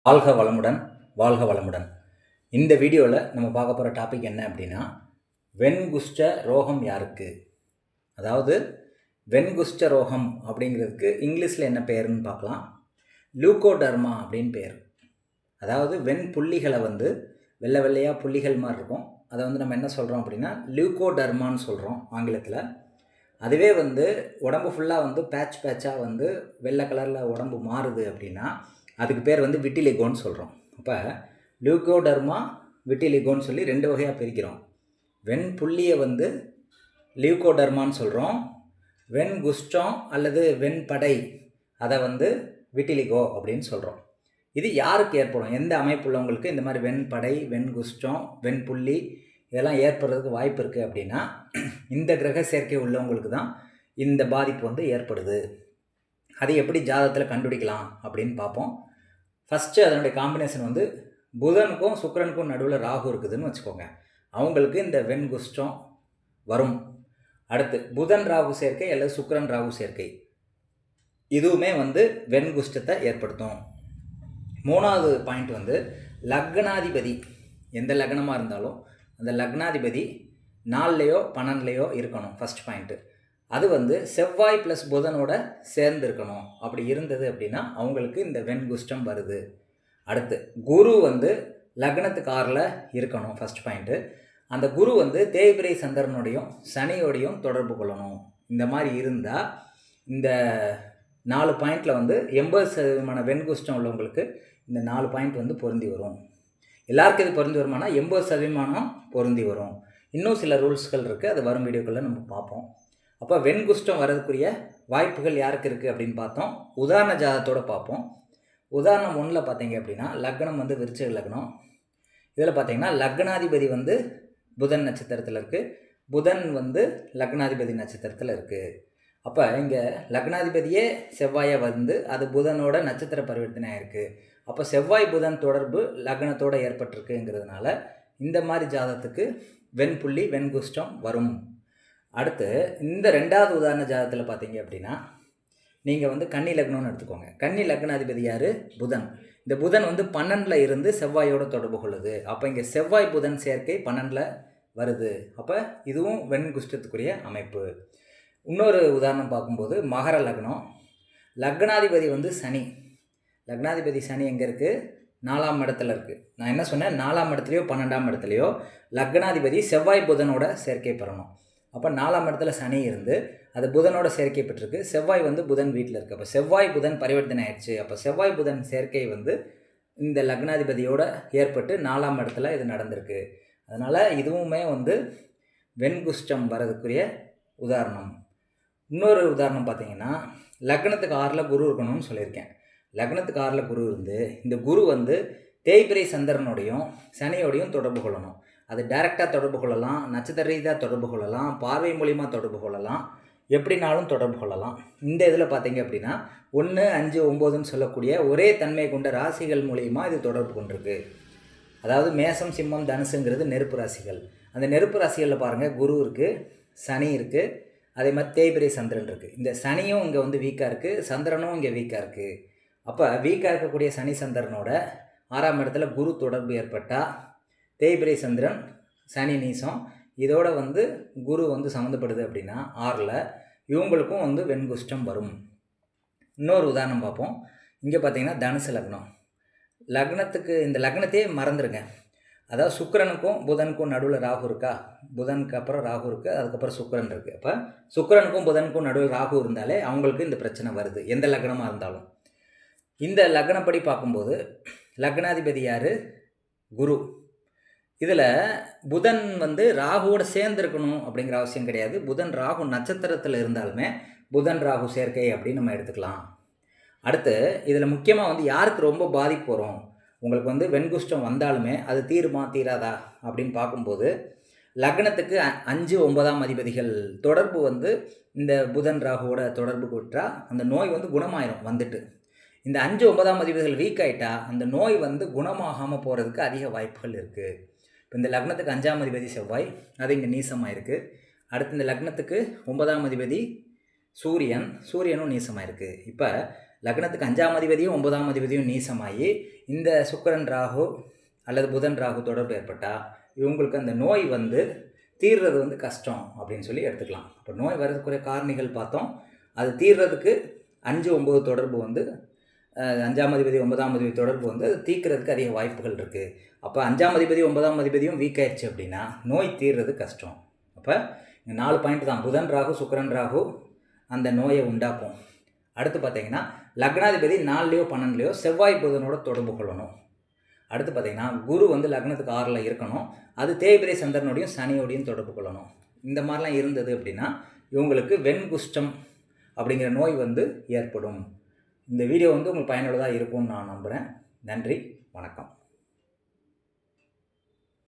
வாழ்க வளமுடன், வாழ்க வளமுடன். இந்த வீடியோவில் நம்ம பார்க்க போகிற டாபிக் என்ன அப்படின்னா, வெண்குஷ்ட ரோகம் யாருக்கு? அதாவது வெண்குஷ்ட ரோகம் அப்படிங்கிறதுக்கு இங்கிலீஷில் என்ன பேருன்னு பார்க்கலாம். லியூகோடர்மா அப்படின்னு பேர். அதாவது வெண் புள்ளிகளை வெள்ளை வெள்ளையாக புள்ளிகள் மாதிரி இருக்கும். அதை நம்ம என்ன சொல்கிறோம் அப்படின்னா லியூகோடர்மான்னு சொல்கிறோம் ஆங்கிலத்தில். அதுவே உடம்பு ஃபுல்லாக பேட்ச் பேட்சாக வெள்ளை கலரில் உடம்பு மாறுது அப்படின்னா அதுக்கு பேர் விட்டிலிகோன்னு சொல்கிறோம். அப்போ லியூகோடர்மா, விட்டிலிகோன்னு சொல்லி ரெண்டு வகையாக பிரிக்கிறோம். வெண் புள்ளியை லியூகோடர்மான்னு சொல்கிறோம். வெண் குஷ்டம் அல்லது வெண்படை அதை விட்டிலிகோ அப்படின்னு சொல்கிறோம். இது யாருக்கு ஏற்படும்? எந்த அமைப்பு உள்ளவங்களுக்கு இந்த மாதிரி வெண்படை, வெண்குஷ்டம், வெண்புள்ளி இதெல்லாம் ஏற்படுறதுக்கு வாய்ப்பு இருக்குது அப்படின்னா இந்த கிரக சேர்க்கை உள்ளவங்களுக்கு தான் இந்த பாதிப்பு ஏற்படுது. அதை எப்படி ஜாதகத்தில் கண்டுபிடிக்கலாம் அப்படின்னு பார்ப்போம். ஃபஸ்ட்டு அதனுடைய காம்பினேஷன் புதனுக்கும் சுக்கிரனுக்கும் நடுவில் ராகு இருக்குதுன்னு வச்சுக்கோங்க. அவங்களுக்கு இந்த வெண்குஷ்டம் வரும். அடுத்து புதன் ராகு சேர்க்கை அல்லது சுக்கிரன் ராகு சேர்க்கை இதுவுமே வெண்குஷ்டத்தை ஏற்படுத்தும். மூணாவது பாயிண்ட் லக்னாதிபதி, எந்த லக்னமாக இருந்தாலும் அந்த லக்னாதிபதி 4லையோ 12லையோ இருக்கணும். ஃபஸ்ட் பாயிண்ட்டு அது செவ்வாய் ப்ளஸ் புதனோட சேர்ந்து இருக்கணும். அப்படி இருந்தது அப்படின்னா அவங்களுக்கு இந்த வெண்குஷ்டம் வருது. அடுத்து குரு லக்னத்துக்கு 6ல் இருக்கணும். ஃபஸ்ட் பாயிண்ட்டு அந்த குரு தேய்பிரை சந்திரனோடையும் சனியோடையும் தொடர்பு கொள்ளணும். இந்த மாதிரி இருந்தால் இந்த 4 பாயிண்டில் 80% வெண்குஷ்டம் உள்ளவங்களுக்கு இந்த 4 பாயிண்ட் பொருந்தி வரும். எல்லாருக்கும் இது பொருந்தி வருமானா 80% பொருந்தி வரும். இன்னும் சில ரூல்ஸ்கள் இருக்குது, அது வரும் வீடியோக்களில் நம்ம பார்ப்போம். அப்போ வெண்குஷ்டம் வரதுக்குரிய வாய்ப்புகள் யாருக்கு இருக்குது அப்படின்னு பார்த்தோம். உதாரண ஜாதகத்தோடு பார்ப்போம். உதாரணம் 1ல் பார்த்தீங்க அப்படின்னா லக்னம் விருச்சிக லக்னம். இதில் பார்த்தீங்கன்னா லக்னாதிபதி புதன் நட்சத்திரத்தில் இருக்குது. புதன் லக்னாதிபதி நட்சத்திரத்தில் இருக்குது. அப்போ இங்கே லக்னாதிபதியே செவ்வாயை அது புதனோட நட்சத்திர பரிவர்த்தனை இருக்குது. அப்போ செவ்வாய் புதன் தொடர்பு லக்னத்தோடு ஏற்பட்டிருக்குங்கிறதுனால இந்த மாதிரி ஜாதகத்துக்கு வெண்புள்ளி வெண்குஷ்டம் வரும். அடுத்து இந்த 2வது உதாரண ஜாதகத்தில் பார்த்தீங்க அப்படின்னா நீங்கள் கன்னி லக்னம்னு எடுத்துக்கோங்க. கன்னி லக்னாதிபதி யார்? புதன். இந்த புதன் 12ல் இருந்து செவ்வாயோட தொடர்பு கொள்ளுது. அப்போ இங்கே செவ்வாய் புதன் சேர்க்கை 12ல் வருது. அப்போ இதுவும் வெண்குஷ்டத்துக்குரிய அமைப்பு. இன்னொரு உதாரணம் பார்க்கும்போது மகர லக்னம். லக்னாதிபதி சனி. லக்னாதிபதி சனி எங்கே இருக்குது? 4ஆம் இடத்துல இருக்குது. நான் என்ன சொன்னேன், 4ஆம் இடத்துலையோ 12ஆம் இடத்துலையோ லக்னாதிபதி செவ்வாய் புதனோட சேர்க்கை பெறணும். அப்போ 4ஆம் இடத்துல சனி இருந்து அது புதனோட சேர்க்கை பெற்றிருக்கு. செவ்வாய் புதன் வீட்டில் இருக்குது. அப்போ செவ்வாய் புதன் பரிவர்த்தனை ஆயிடுச்சு. அப்போ செவ்வாய் புதன் சேர்க்கை இந்த லக்னாதிபதியோட ஏற்பட்டு 4ஆம் இடத்துல இது நடந்திருக்கு. அதனால் இதுவுமே வெண்குஷ்டம் வரதுக்குரிய உதாரணம். இன்னொரு உதாரணம் பார்த்தீங்கன்னா லக்னத்துக்கு 6ல் குரு இருக்கணும்னு சொல்லியிருக்கேன். லக்னத்துக்கு 6ல் குரு இருந்து இந்த குரு தேய்பிரை சந்திரனோடையும் சனியோடையும் தொடர்பு கொள்ளணும். அது டைரெக்டாக தொடர்பு கொள்ளலாம், நட்சத்திர ரீதியாக தொடர்பு கொள்ளலாம், பார்வை மூலிமா தொடர்பு கொள்ளலாம், எப்படினாலும் தொடர்பு கொள்ளலாம். இந்த இதில் பார்த்தீங்க அப்படின்னா 1, 5, 9ன்னு சொல்லக்கூடிய ஒரே தன்மை கொண்ட ராசிகள் மூலிமா இது தொடர்பு கொண்டிருக்கு. அதாவது மேசம், சிம்மம், தனுசுங்கிறது நெருப்பு ராசிகள். அந்த நெருப்பு ராசிகளில் பாருங்கள் குரு இருக்குது, சனி இருக்குது, அதே மாதிரி தேய்பிரை சந்திரன் இருக்குது. இந்த சனியும் இங்கே வீக்காக இருக்குது, சந்திரனும் இங்கே வீக்காக இருக்குது. அப்போ வீக்காக இருக்கக்கூடிய சனி சந்திரனோட 6ஆம் இடத்துல குரு தொடர்பு ஏற்பட்டால் தேய்பிரை சந்திரன் சனி நீசம் இதோட குரு சம்மந்தப்படுது அப்படின்னா 6ல் இவங்களுக்கும் வெண்குஷ்டம் வரும். இன்னொரு உதாரணம் பார்ப்போம். இங்கே பார்த்தீங்கன்னா தனுசு லக்னம். லக்னத்துக்கு இந்த லக்னத்தையே மறந்துடுங்க. அதாவது சுக்கிரனுக்கும் புதனுக்கும் நடுவில் ராகு இருக்கா? புதனுக்கு அப்புறம் ராகு இருக்குது, அதுக்கப்புறம் சுக்கிரன் இருக்குது. அப்போ சுக்கிரனுக்கும் புதனுக்கும் நடுவில் ராகு இருந்தாலே அவங்களுக்கு இந்த பிரச்சனை வருது, எந்த லக்னமாக இருந்தாலும். இந்த லக்னப்படி பார்க்கும்போது லக்னாதிபதி யார்? குரு. இதில் புதன் ராகுவோட சேர்ந்துருக்கணும் அப்படிங்கிற அவசியம் கிடையாது. புதன் ராகு நட்சத்திரத்தில் இருந்தாலுமே புதன் ராகு சேர்க்கை அப்படின்னு நம்ம எடுத்துக்கலாம். அடுத்து இதில் முக்கியமாக யாருக்கு ரொம்ப பாதிப்பு வரும்? உங்களுக்கு வெண்குஷ்டம் வந்தாலுமே அது தீருமா தீராதா அப்படின்னு பார்க்கும்போது லக்னத்துக்கு 5, 9ஆம் அதிபதிகள் தொடர்பு இந்த புதன் ராகுவோட தொடர்பு கொட்டால் அந்த நோய் குணமாயிரும். இந்த 5, 9ஆம் அதிபதிகள் வீக் ஆகிட்டா அந்த நோய் குணமாகாமல் போகிறதுக்கு அதிக வாய்ப்புகள் இருக்குது. இப்போ இந்த லக்னத்துக்கு 5ஆம் அதிபதி செவ்வாய், அது இங்கே நீசமாக இருக்குது. அடுத்து இந்த லக்னத்துக்கு 9ஆம் அதிபதி சூரியனும் நீசமாக இருக்குது. இப்போ லக்னத்துக்கு 5ஆம் அதிபதியும் 9ஆம் அதிபதியும் நீசமாகி இந்த சுக்கிரன் ராகு அல்லது புதன் ராகு தொடர்பு ஏற்பட்டால் இவங்களுக்கு அந்த நோய் வந்து தீர்றது வந்து கஷ்டம் அப்படின்னு சொல்லி எடுத்துக்கலாம். இப்போ நோய் வரதுக்குரிய காரணிகள் பார்த்தோம். அது தீர்றதுக்கு 5-9 தொடர்பு வந்து 5ஆம் அதிபதி 9ஆம் அதிபதி தொடர்பு வந்து அது தீர்க்கிறதுக்கு அதிக வாய்ப்புகள் இருக்குது. அப்போ 5ஆம் அதிபதி 9ஆம் அதிபதியும் வீக் ஆயிடுச்சு அப்படின்னா நோய் தீர்றது கஷ்டம். அப்போ 4 பாயிண்ட் தான். புதன் ராகு சுக்கிரன் ராகு அந்த நோயை உண்டாக்கும். அடுத்து பார்த்தீங்கன்னா லக்னாதிபதி 4லையோ 12லையோ செவ்வாய் புதனோட தொடர்பு கொள்ளணும். அடுத்து பார்த்தீங்கன்னா குரு வந்து லக்னத்துக்கு 6ல் இருக்கணும். அது தேய்பிரை சந்திரனோடையும் சனியோடையும் தொடர்பு கொள்ளணும். இந்த மாதிரிலாம் இருந்தது அப்படின்னா இவங்களுக்கு வெண்குஷ்டம் அப்படிங்கிற நோய் வந்து ஏற்படும். இந்த வீடியோ வந்து உங்களுக்கு பயனுள்ளதாக இருக்கும்னு நான் நம்புகிறேன். நன்றி, வணக்கம்.